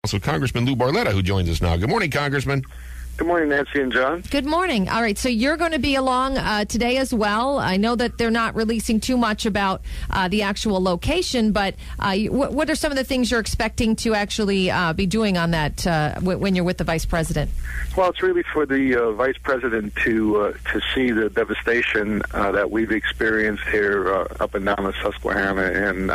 Also, Congressman Lou Barletta, who joins us now. Good morning, Congressman. Good morning, Nancy and John. Good morning. All right, so you're going to be along today as well. I know that they're not releasing too much about the actual location, but what are some of the things you're expecting to actually be doing on that when you're with the Vice President? Well, it's really for the Vice President to see the devastation that we've experienced here up and down the Susquehanna, and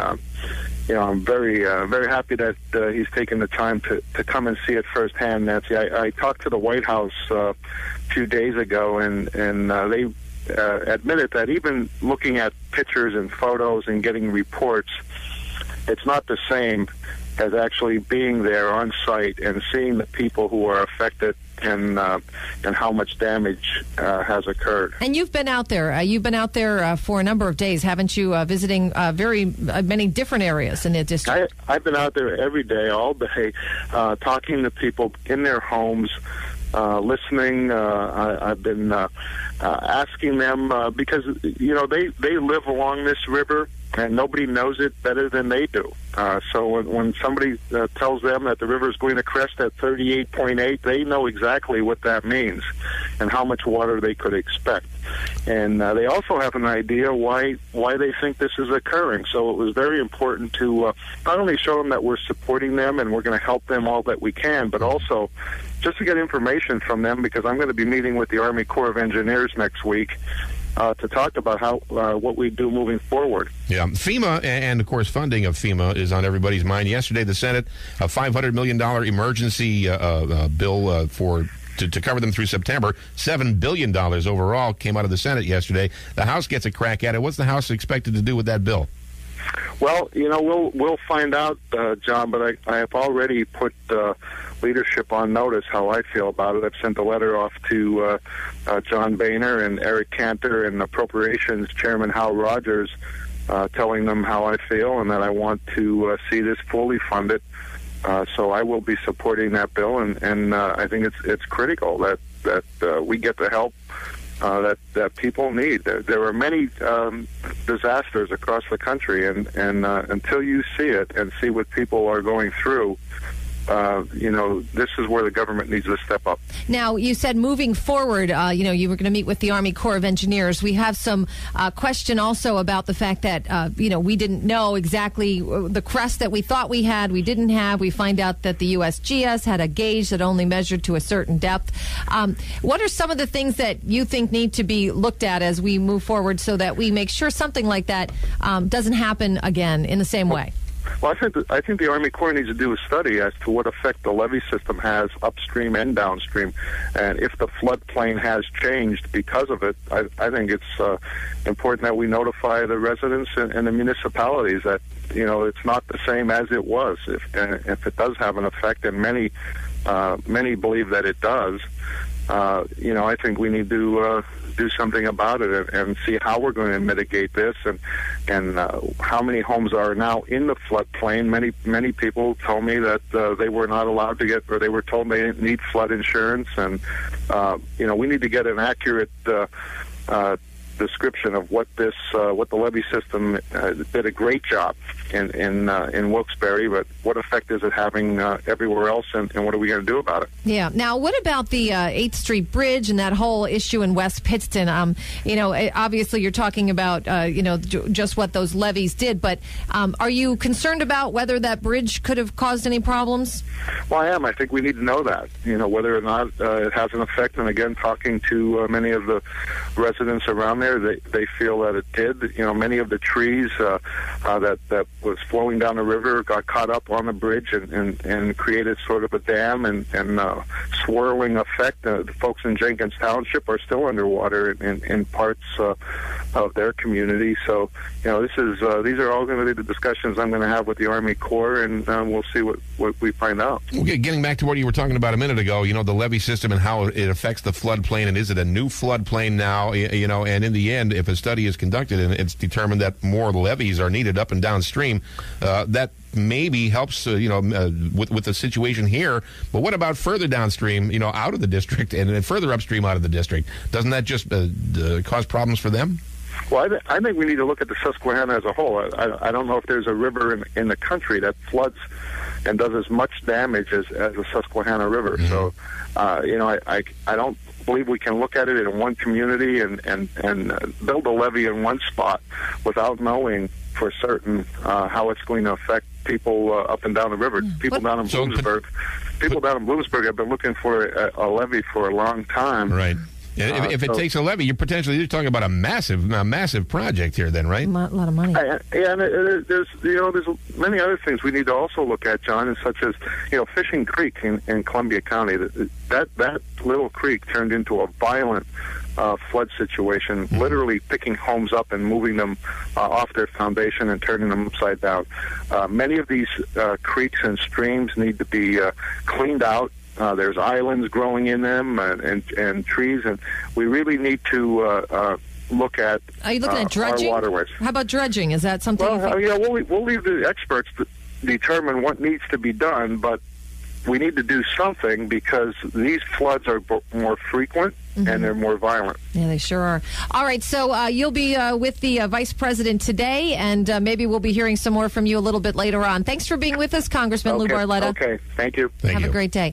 I'm very happy that he's taken the time to come and see it firsthand, Nancy. I talked to the White House a few days ago, and they admitted that even looking at pictures and photos and getting reports, it's not the same as actually being there on site and seeing the people who are affected and how much damage has occurred. And you've been out there. You've been out there for a number of days, haven't you? Visiting very many different areas in the district. I've been out there every day, all day, talking to people in their homes, listening. I've been asking them because they live along this river, and nobody knows it better than they do. So when somebody tells them that the river is going to crest at 38.8, they know exactly what that means and how much water they could expect. And they also have an idea why they think this is occurring. So it was very important to not only show them that we're supporting them and we're going to help them all that we can, but also just to get information from them, because I'm going to be meeting with the Army Corps of Engineers next week to talk about how what we do moving forward. Yeah, FEMA and, of course, funding of FEMA is on everybody's mind. Yesterday, the Senate, a $500 million emergency bill to cover them through September. $7 billion overall came out of the Senate yesterday. The House gets a crack at it. What's the House expected to do with that bill? Well, we'll find out, John, but I have already put leadership on notice how I feel about it. I've sent a letter off to John Boehner and Eric Cantor and Appropriations Chairman Hal Rogers, telling them how I feel and that I want to see this fully funded. So I will be supporting that bill, and I think it's critical that we get the help that people need. There are many disasters across the country, and until you see it and see what people are going through, this is where the government needs to step up. Now, you said moving forward, you were going to meet with the Army Corps of Engineers. We have some question also about the fact that, we didn't know exactly the crest that we thought we had. We didn't have. We find out that the USGS had a gauge that only measured to a certain depth. What are some of the things that you think need to be looked at as we move forward so that we make sure something like that doesn't happen again in the same way? Well, I think the Army Corps needs to do a study as to what effect the levee system has upstream and downstream, and if the floodplain has changed because of it. I think it's important that we notify the residents and the municipalities that it's not the same as it was. If it does have an effect, and many believe that it does, I think we need to do something about it and see how we're going to mitigate this, and how many homes are now in the floodplain. Many people told me that they were not allowed to get, or they were told they didn't need flood insurance, and we need to get an accurate description of what the levee system did a great job in Wilkes-Barre, but what effect is it having everywhere else, and what are we going to do about it? Yeah. Now, what about the 8th Street Bridge and that whole issue in West Pittston? Obviously you're talking about just what those levees did, but are you concerned about whether that bridge could have caused any problems? Well, I am. I think we need to know that, whether or not it has an effect. And again, talking to many of the residents around there, they feel that it did. Many of the trees that was flowing down the river got caught up on the bridge and created sort of a dam and swirling effect. The folks in Jenkins Township are still underwater in parts of their community. So, these are all going to be the discussions I'm going to have with the Army Corps, and we'll see what we find out. Okay, getting back to what you were talking about a minute ago, the levee system and how it affects the floodplain, and is it a new floodplain now, and in the end, if a study is conducted and it's determined that more levees are needed up and downstream, that maybe helps, with the situation here. But what about further downstream, out of the district and further upstream out of the district? Doesn't that just cause problems for them? Well, I think we need to look at the Susquehanna as a whole. I don't know if there's a river in the country that floods and does as much damage as the Susquehanna River. Mm-hmm. So, I don't believe we can look at it in one community and build a levee in one spot without knowing for certain how it's going to affect people up and down the river. People down in Bloomsburg have been looking for a levee for a long time. Right. If it takes a levee, you're talking about a massive project here, then, right? A lot of money. And there's many other things we need to also look at, John, and such as Fishing Creek in Columbia County. That little creek turned into a violent flood situation, literally picking homes up and moving them off their foundation and turning them upside down. Many of these creeks and streams need to be cleaned out. There's islands growing in them and trees, and we really need to look at. Are you looking at dredging? Our waterways. How about dredging? Is that something? Well, we'll leave the experts to determine what needs to be done, but we need to do something because these floods are more frequent and they're more violent. Yeah, they sure are. All right, so you'll be with the Vice President today, and maybe we'll be hearing some more from you a little bit later on. Thanks for being with us, Congressman Lou Barletta. Okay, thank you. Have a great day.